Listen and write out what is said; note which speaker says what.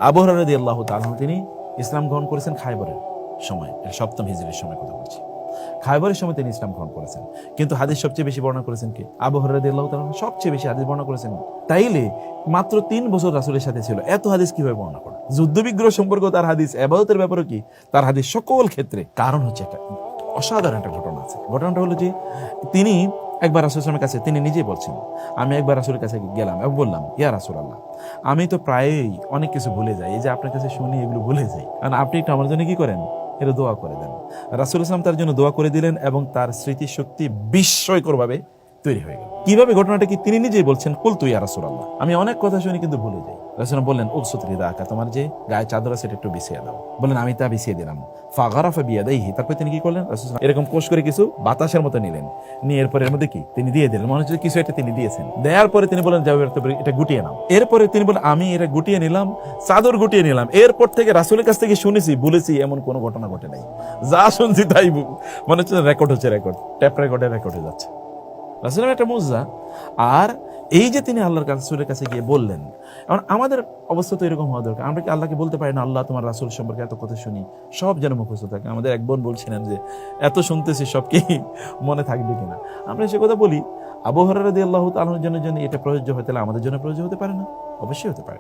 Speaker 1: আবু হুরায়রা রাদিয়াল্লাহু তাআলা আনহু তিনি ইসলাম গ্রহণ করেছেন খায়বরের সময়, এটা 7ম হিজরির সময় কথা বলছি। খায়বরের সময় তিনি ইসলাম গ্রহণ করেছেন, কিন্তু হাদিস সবচেয়ে বেশি বর্ণনা করেছেন কে? আবু হুরায়রা রাদিয়াল্লাহু তাআলা আনহু সবচেয়ে বেশি হাদিস বর্ণনা করেছেন। তাইলে মাত্র 3 বছর রাসূলের সাথে ছিল, এত হাদিস কিভাবে বর্ণনা করেন? যুদ্ধ বিগ্রহ সম্পর্কে তার হাদিস, ইবাদতের ব্যাপারে কি তার হাদিস, সকল ক্ষেত্রে। কারণ হচ্ছে একটা অসাধারণ একটা ঘটনা আছে। ঘটনাটা হলো যে তিনি একবার রাসূলের কাছে, তিনি নিজেই বলছেন, আমি একবার রাসূলের কাছে গেলাম এবং বললাম, ইয়া রাসূলুল্লাহ, আমি তো প্রায়ই অনেক কিছু ভুলে যাই, এই যে আপনার কাছে শুনি এগুলো ভুলে যাই, কারণ আপনি একটু আমার জন্য কি করেন, এটা দোয়া করে দেন। রাসূল ইসলাম তার জন্য দোয়া করে দিলেন এবং তার স্মৃতিশক্তি বিস্ময়করভাবে তৈরি হয়ে গেল। কিভাবে? ঘটনাটা কি তিনি নিজেই বলছেন, কুলতু ইয়া রাসূলুল্লাহ, আমি অনেক কথা শুনি কিন্তু ভুলে যাই। রাসূল বললেন, উবসুত রিদাকা, তোমার যে গায়ে চাদর আছে এটা একটু বিছিয়ে দাও। বলেন, আমি তা বিছিয়ে দিলাম। ফাগারাফা বিয়াদাইহি, তারপর তিনি কি করলেন, রাসূল এরকম কোষ করে কিছু বাতাসের মতো নিলেন, নিয়ে এরপর এর মধ্যে কি তিনি দিয়ে দিলেন, মনে হচ্ছে কিছু একটা তিনি দিয়েছেন। দেওয়ার পরে তিনি বলেন, যাও এটা গুটিয়ে নাও। এরপরে তিনি বলেন, আমি এটা গুটিয়ে নিলাম, চাদর গুটিয়ে নিলাম। এরপর থেকে রাসূলের কাছ থেকে শুনেছি, বলেছি, এমন কোনো ঘটনা ঘটে নাই। যা শুনছি তাই মনে হচ্ছে রেকর্ড হচ্ছে, ট্যাপ রেকর্ডে রেকর্ড হয়ে যাচ্ছে। রাসূলের একটা মুজা। আর এই যে তিনি আল্লাহর রাসূলের কাছে গিয়ে বললেন, এখন আমাদের অবস্থা তো এরকম হওয়া দরকার। আমরা কি আল্লাহকে বলতে পারি না, আল্লাহ তোমার রাসূল সম্পর্কে এত কথা শুনি, সব যেন মুখস্থ থাকে? আমাদের এক বোন বলছিলেন যে এত শুনতেছি, সব কি মনে থাকবে কিনা? আমরা সে কথা বলি। আবু হুরায়রা রাদিয়াল্লাহু তাআলা আনহুর জন্য এটা প্রযোজ্য হয়, তাহলে আমাদের জন্য প্রযোজ্য হতে পারে না? অবশ্যই হতে পারে।